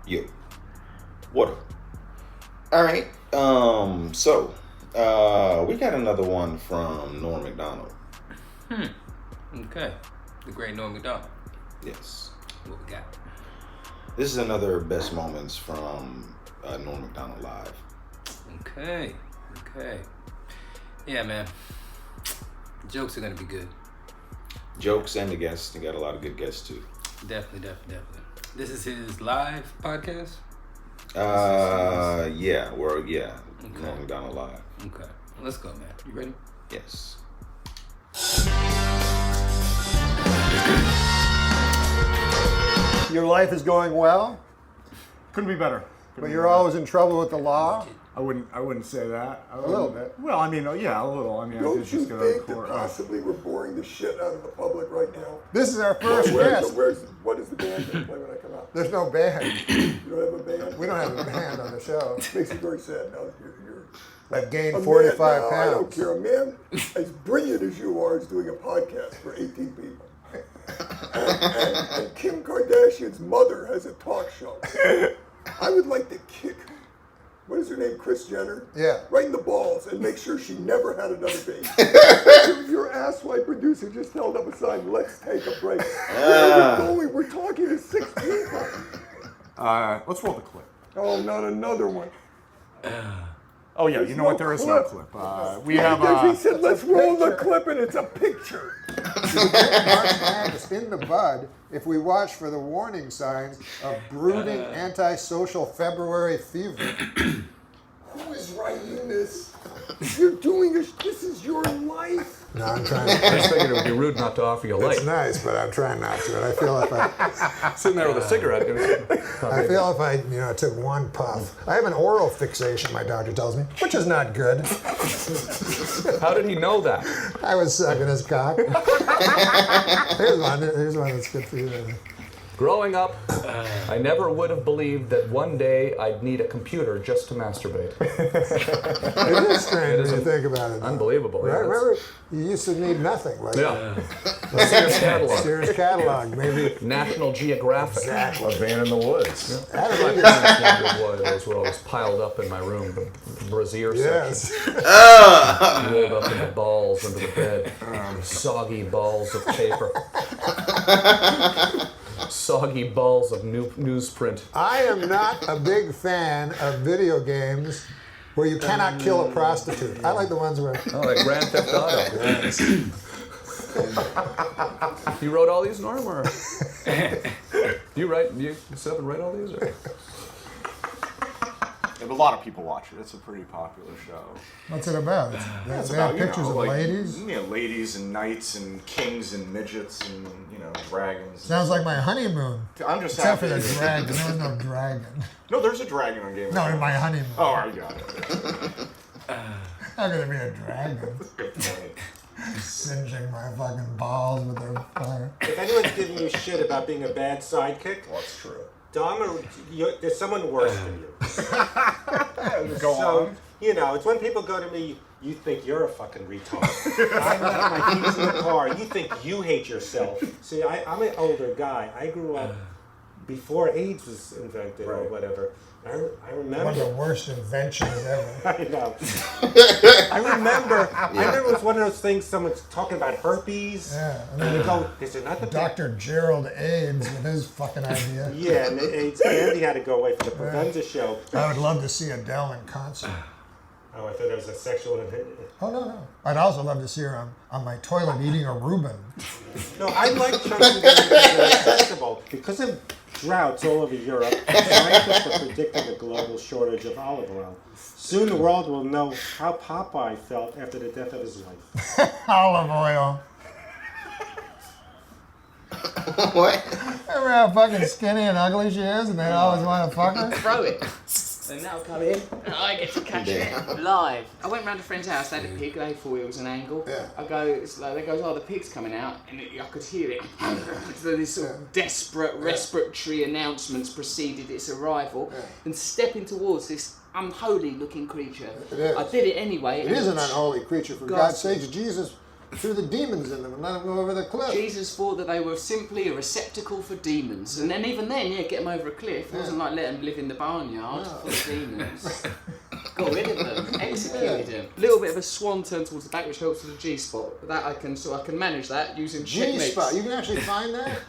Yo. What up? Alright, so we got another one from Norm Macdonald. Okay. The great Norm Macdonald. Yes. What we got? This is another best moments from Norm Macdonald Live. Okay. Yeah, man. Jokes are gonna be good. Jokes and the guests. They got a lot of good guests too. Definitely. This is his live podcast? Yeah. Okay. Norm Macdonald Live. Okay. Let's go, man. You ready? Yes. Your life is going well, Couldn't be better. but you're always in trouble with the law. I wouldn't say that. A little bit. Well, I mean, yeah, a little. I mean, I Don't did you just go to think that court. possibly we're boring the shit out of the public right now? This is our first guest. What is the band going to play when I come out? There's no band. You don't have a band? We don't have a band on the show. Makes me very sad. No, you're I've gained a 45 man, no, pounds. I don't care. A man as brilliant as you are is doing a podcast for 18 people. And Kim Kardashian's mother has a talk show. I would like to kick, what is her name, Kris Jenner? Yeah. Right in the balls and make sure she never had another baby. Your asswipe producer just held up a sign, let's take a break. We're talking to 6 people. Let's roll the clip. Oh, not another one. Oh yeah, There's you know no what? There is no clip. clip. We have. He said, let's roll the clip, and it's a picture. March Madness in the bud if we watch for the warning signs of brooding antisocial February fever. Who is writing this? You're doing this. This is your life. No, I'm trying I to. just figured it would be rude not to offer you a light. It's nice, but I'm trying not to. And I feel if I Sitting there with a cigarette. took one puff. I have an oral fixation, my doctor tells me, which is not good. How did he know that? I was sucking his cock. Here's one that's good for you. Growing up, I never would have believed that one day I'd need a computer just to masturbate. It is strange when you think about it. Though. Unbelievable. Right? Yeah, Remember, you used to need nothing. Like Sears catalog. Sears catalog, maybe. National Geographic. Exactly. A van in the woods. I don't think Boy, those were always piled up in my room. The brassiere Yes. section. Rolled up in the balls under the bed. Soggy balls of paper. Soggy balls of newsprint. I am not a big fan of video games where you cannot kill a prostitute. I like the ones where. Oh, like Grand Theft Auto. You wrote all these, Norm, or you sit up and write all these, or? A lot of people watch it. It's a pretty popular show. What's it about? It's They have about, pictures of ladies. Yeah, ladies and knights and kings and midgets and dragons. Sounds like my honeymoon. I'm just Except for happy. the dragon. There was no dragon. No, there's a dragon on Game of No, Thrones. in my honeymoon. Oh, I got it. How could there be a dragon Good point. singeing my fucking balls with their fire? If anyone's giving you shit about being a bad sidekick, Well, that's true. there's someone worse than you. Go So, on. it's when people go to me, you think you're a fucking retard. I left my keys in the car. You think you hate yourself. See, I'm an older guy. I grew up before AIDS was invented or whatever. I remember. One of the worst inventions ever. I know. I remember it was one of those things, someone's talking about herpes. Yeah. And you go, there's another Dr. Gerald AIDS with his fucking idea. Yeah, and Andy had to go away for the Provenza show. I would love to see Adele in concert. Oh, I thought there was a sexual... Oh, no. I'd also love to see her on my toilet eating a Reuben. No, I like chunky because they're accessible. Because of droughts all over Europe, scientists are predicting a global shortage of olive oil. Soon the world will know how Popeye felt after the death of his wife. Olive oil. What? Remember how fucking skinny and ugly she is and they always want to fuck her? Throw it. And that'll come in, and I get to catch it live. I went round a friend's house, they had a pig, they had 4 wheels and angle. Yeah. I go, it's like, they goes, oh, the pig's coming out, and I could hear it. So this sort of desperate respiratory announcements preceded its arrival, and stepping towards this unholy looking creature. It is. I did it anyway. It is an unholy creature, for God's sakes. Jesus threw the demons in them and let them go over the cliff. Jesus thought that they were simply a receptacle for demons. And then even then, get them over a cliff. It wasn't like let them live in the barnyard full of demons. Got rid of them, executed them. A little bit of a swan turn towards the back, which helps with the G-spot. But that I can manage that using techniques. G-spot, you can actually find that?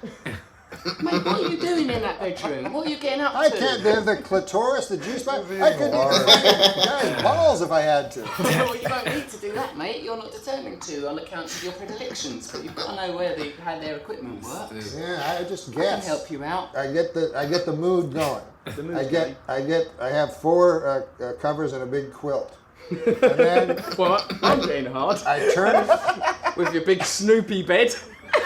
Mate, what are you doing in that bedroom? What are you getting up to? I can't do the clitoris, the G-spot. I couldn't even find the guy's balls if I had to. Well, you don't need to do that, mate. You're not determined to on account of your predilections. But you've got to know how their equipment works. Yeah, I just I guess. can help you out. I get the mood going. I have 4 covers and a big quilt. And then What? I'm getting hard. I turn With your big Snoopy bed.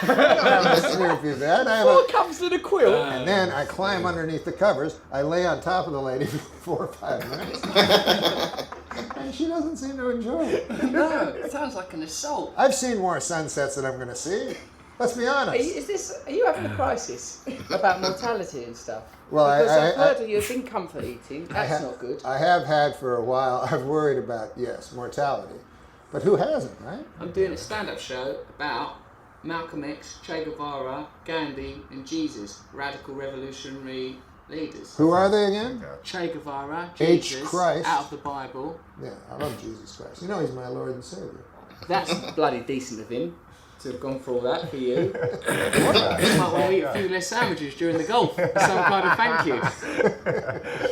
I have a Snoopy bed. I have What comes to the quilt? and then I climb underneath the covers. I lay on top of the lady for 4 or 5 minutes. And she doesn't seem to enjoy it. No, it sounds like an assault. I've seen more sunsets than I'm going to see. Let's be honest. Are you having a crisis about mortality and stuff? Well, Because I've I- heard that you've been comfort eating. That's not good. I have had for a while. I've worried about, yes, mortality. But who hasn't, right? I'm doing a stand-up show about Malcolm X, Che Guevara, Gandhi, and Jesus, radical revolutionary leaders. Who are they again? Che Guevara, H. Jesus, Christ. out of the Bible. Yeah, I love Jesus Christ. You know he's my Lord and Savior. That's bloody decent of him to have gone for all that for you. You might want to eat a few less sandwiches during the golf. Some kind of thank you.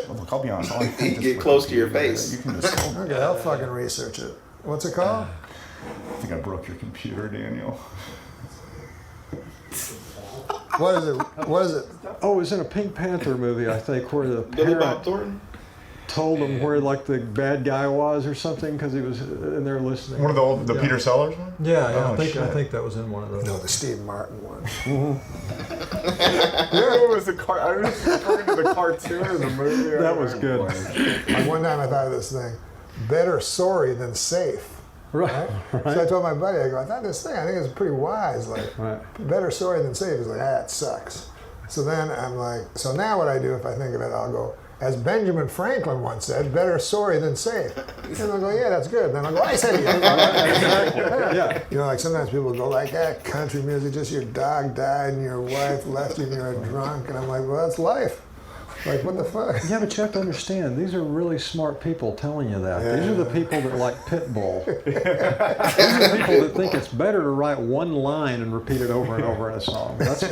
Well, look, I'll be honest. All I think is Get close to your face. You can just. Okay, I'll fucking research it. What's it called? I think I broke your computer, Daniel. What is it? What is it? Oh, it was in a Pink Panther movie, I think, where the Billy Bob parent Thornton? told him where like the bad guy was or something because he was in there listening. One of the Peter Sellers one? Yeah, Oh, I shit. think that was in one of those. No, the Steve Martin one. Yeah, it was the car. I was referring to the cartoon or the movie. That was good. One time I thought of this thing, better sorry than safe. Right. So I told my buddy, I go, I thought this thing, I think it's pretty wise. Like, Right. better sorry than safe. He's like, it sucks. So then I'm like, so now what I do if I think of it, I'll go, as Benjamin Franklin once said, better sorry than safe. And I'll go, yeah, that's good. Then I'll go, I said it. Yeah. You know, like sometimes people go like, country music, just your dog died and your wife left you and you're a drunk. And I'm like, well, that's life. Like, what the fuck? Yeah, but you have to understand, these are really smart people telling you that. These are the people that like Pitbull. These are the people that think it's better to write one line and repeat it over and over in a song. That's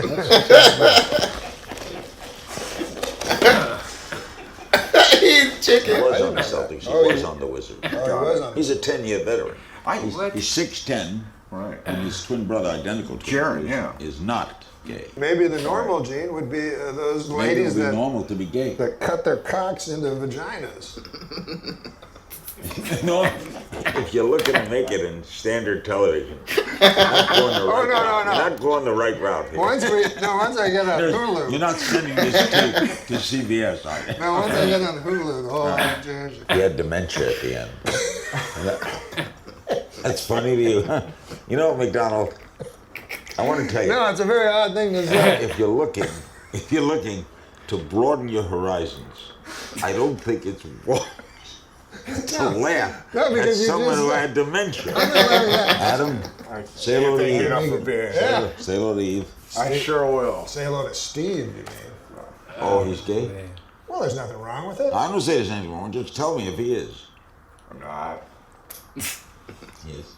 He's chicken. He was on the Celtics. He was on the Wizards. Oh, he was on He's a 10-year veteran. What? He's 6'10", Right. and his twin brother, identical to Jared, him, yeah. is not gay. Maybe the normal gene would be those Maybe it ladies would be that, normal to be gay. that cut their cocks into vaginas. No, if you look at him naked in standard television, you're not going the right route. no. You're not going the right route here. Once I get on Hulu. You're not sending this tape to CBS, are you? No, once I get on Hulu, the whole changes. He had dementia at the end. That's funny to you, huh? You know, Macdonald, I want to tell you. No, it's a very odd thing to say. If you're looking to broaden your horizons, I don't think it's wrong to laugh No, because at you someone just who said- had dementia. Yeah. Adam, say hello to Thank you Eve. enough for being Say here. hello- Say hello to Eve. I sure will. Say hello to Steve, you mean? Oh, he's gay? Well, there's nothing wrong with it. I don't say there's anything wrong. Just tell me if he is. I'm not. Yes.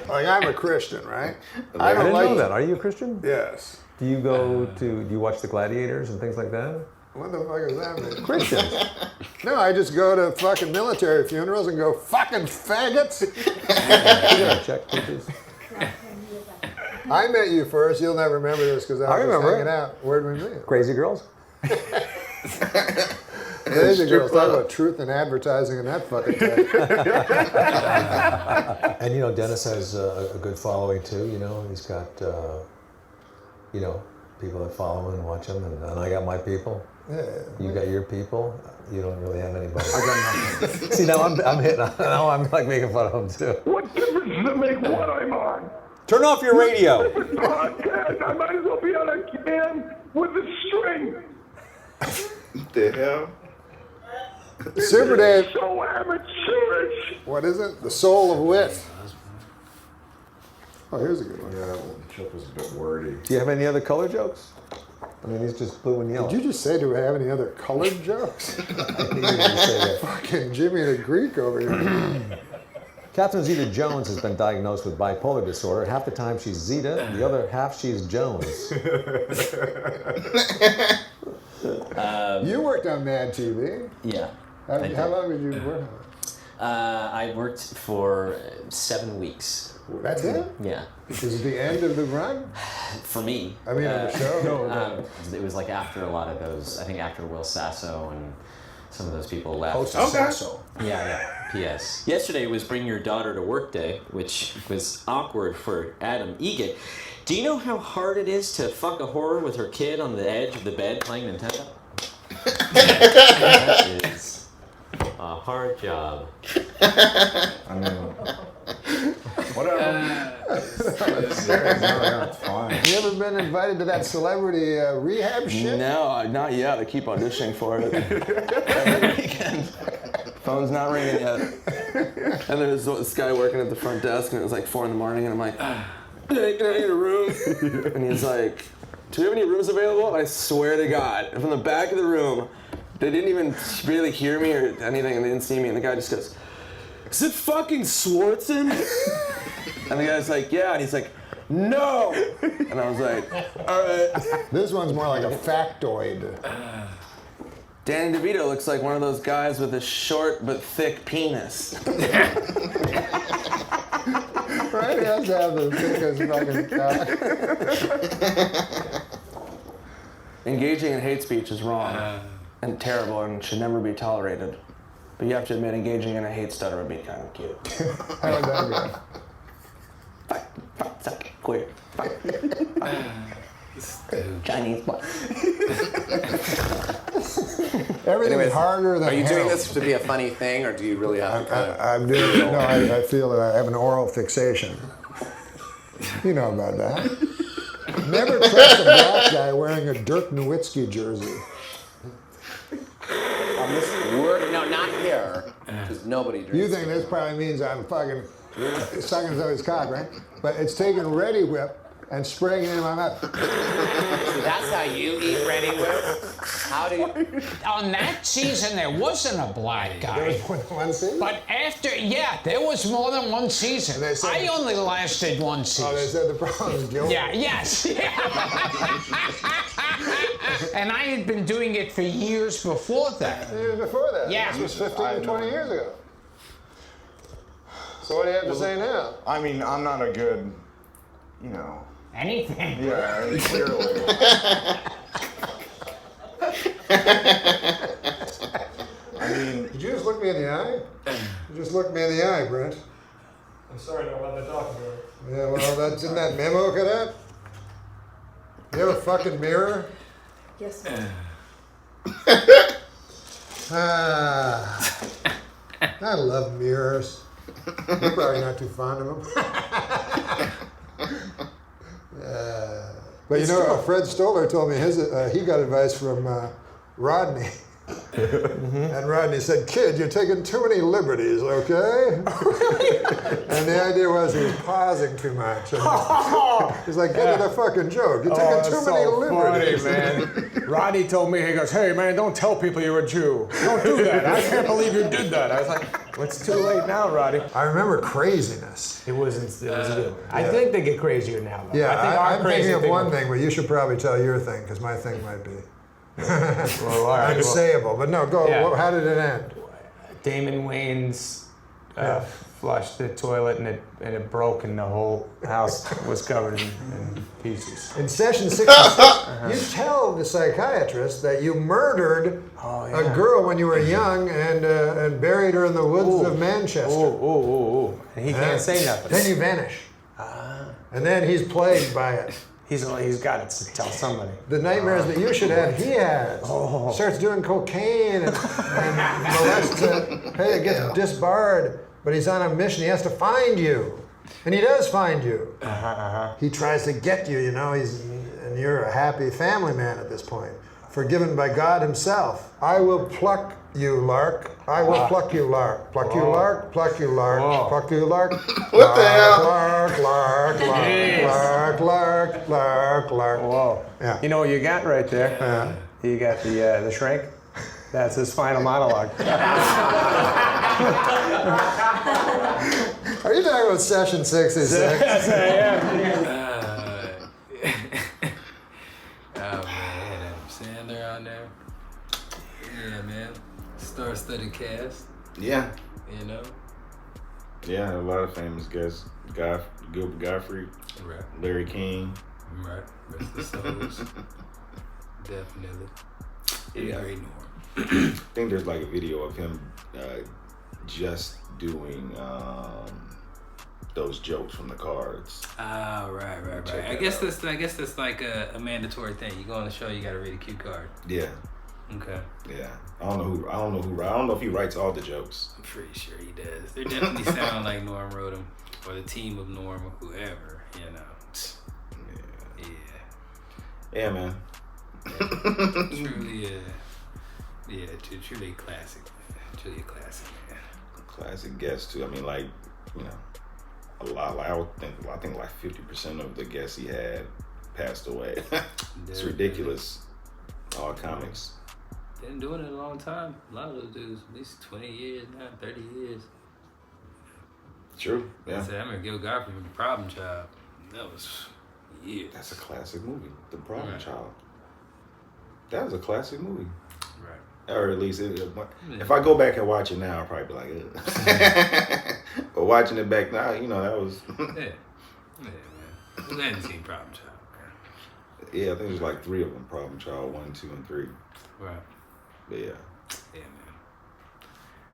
Like, I'm a Christian, right? I didn't know that. Are you a Christian? Yes. Do you do you watch the gladiators and things like that? What the fuck is that mean? Christians. No, I just go to fucking military funerals and go, fucking faggots. You gotta check pictures. I met you first. You'll never remember this because I was remember hanging it. out. Where'd we meet? Crazy girls. Crazy girls. Talk about truth in advertising and that fucking thing. And you know, Dennis has a good following too. You know, he's got people that follow him and watch him, and I got my people. Yeah. You got your people. You don't really have anybody. I got nothing. See, now I'm hitting. Now I'm like making fun of him too. What difference does it make what I'm on? Turn off your radio. Podcast, I might as well be on a can with a string. The hell? Super Dave. So amateurish. What is it? The soul of wit. Oh, here's a good one. Yeah, that joke was a bit wordy. Do you have any other color jokes? I mean, he's just blue and yellow. Did you just say, do we have any other colored jokes? I didn't even say that. Fucking Jimmy the Greek over here. Catherine Zeta-Jones has been diagnosed with bipolar disorder. Half the time she's Zeta, and the other half she's Jones. You worked on Mad TV. Yeah. How long did you work on it? I worked for 7 weeks. That's it? Yeah. Is it the end of the run? For me. I mean, on the show? It was like after a lot of those, I think after Will Sasso and some of those people left. Oh, Sasso. Yeah. P.S. Yesterday was Bring Your Daughter to Work Day, which was awkward for Adam Egan. Do you know how hard it is to fuck a whore with her kid on the edge of the bed playing Nintendo? That is a hard job. I mean, whatever. It's fine. Have you ever been invited to that celebrity rehab shit? No, not yet. I keep auditioning for it every weekend. Phone's not ringing yet. And there's this guy working at the front desk, and it was like 4 a.m, and I'm like, hey, can I get a room? And he's like, do we have any rooms available? And I swear to God, from the back of the room, they didn't even really hear me or anything, and they didn't see me, and the guy just goes, is it fucking Swartzen? And the guy's like, yeah, and he's like, no! And I was like, all right. This one's more like a factoid. Danny DeVito looks like one of those guys with a short but thick penis. Right? He has to have the thickest fucking cock. Engaging in hate speech is wrong and terrible and should never be tolerated. But you have to admit, engaging in a hate stutter would be kind of cute. How would that go? Fuck, suck, queer, fuck, Chinese boy. Everything's harder than Are you doing hell. this to be a funny thing, or do you really have to kind of... I'm doing it. No, I feel that I have an oral fixation. You know about that. Never trust a black guy wearing a Dirk Nowitzki jersey. On this word, no, not here, because nobody drinks. You think this probably means I'm fucking sucking somebody's cock, right? But it's taking Ready Whip and spraying it in my mouth. That's how you eat Ready Whip? How do you... On that season, there wasn't a black guy. There was one season? But after, yeah, there was more than one season. I only lasted one season. Oh, they said the problem was guilty? Yeah, yes. And I had been doing it for years before that. Years before that? Yeah. This was 15 to 20 years ago. So what do you have to say now? I mean, I'm not a good, you know... Anything. Yeah, clearly. I mean... Did you just look me in the eye? You just looked me in the eye, Brent. I'm sorry, don't let the dog go. Yeah, well, that's in that memo, cadet. You have a fucking mirror? Yes. I love mirrors. You're probably not too fond of them. But you know, Fred Stoller told me he got advice from Rodney. And Rodney said, kid, you're taking too many liberties, okay? And the idea was he was pausing too much. And he's like, get to the fucking joke. You're taking too many liberties. Funny, man. Rodney told me, he goes, hey, man, don't tell people you're a Jew. Don't do that. I can't believe you did that. I was like, well, it's too late now, Roddy. I remember craziness. It was a good one. I think they get crazier now, though. Yeah, I think our I'm crazy thinking of thing one was- thing, but you should probably tell your thing, because my thing might be Well, all right, unsayable. But no, go. Yeah. How did it end? Damon Wayans flushed the toilet and it broke and the whole house was covered in pieces. In session 66, you tell the psychiatrist that you murdered a girl when you were young and buried her in the woods of Manchester. And he can't say nothing. Then you vanish. And then he's plagued by it. He's got to tell somebody. The nightmares that you should have, he has. Starts doing cocaine and molests it gets disbarred, but he's on a mission. He has to find you. And he does find you. He tries to get you, and you're a happy family man at this point. forgiven by God himself. I will pluck you, lark. I will pluck you, lark. Pluck you, lark. Pluck you, lark. Pluck you, lark. What the hell? Lark, lark, lark, lark, lark, lark. Whoa. Yeah. You know what you got right there? You got the shrink. That's his final monologue. Are you talking about session 66? Yes, I am. Oh man, Adam Sandler on there. Yeah, man. Star-studded cast. Yeah. You know. Yeah, a lot of famous guests. Gilbert Gottfried. Right. Larry King. Right. Rest of souls. Definitely. Yeah. Great Norm. I think there's like a video of him just doing those jokes from the cards. Ah, right. I guess that's like a mandatory thing. You go on the show, you gotta read a cue card. Yeah. Okay. Yeah. I don't know if he writes all the jokes. I'm pretty sure he does. They definitely sound like Norm wrote them, or the team of Norm, or whoever. You know. Yeah, man. Truly, truly classic, man. Truly a classic, man. Classic guest too. I mean, like, you know, a lot. Like, I think like 50% of the guests he had passed away. It's ridiculous. All comics. Been doing it a long time. A lot of those dudes, at least 20 years now, 30 years. True. Yeah. I remember Gil Gottfried from The Problem Child. That was years. That's a classic movie. The Problem Child. That was a classic movie. Right. Or at least, if I go back and watch it now, I'll probably be like, ugh. But watching it back now, you know, that was. Yeah, man. Who hadn't seen Problem Child? Yeah, I think there's like 3 of them: Problem Child 1, 2, and 3. Right. But yeah. Yeah, man.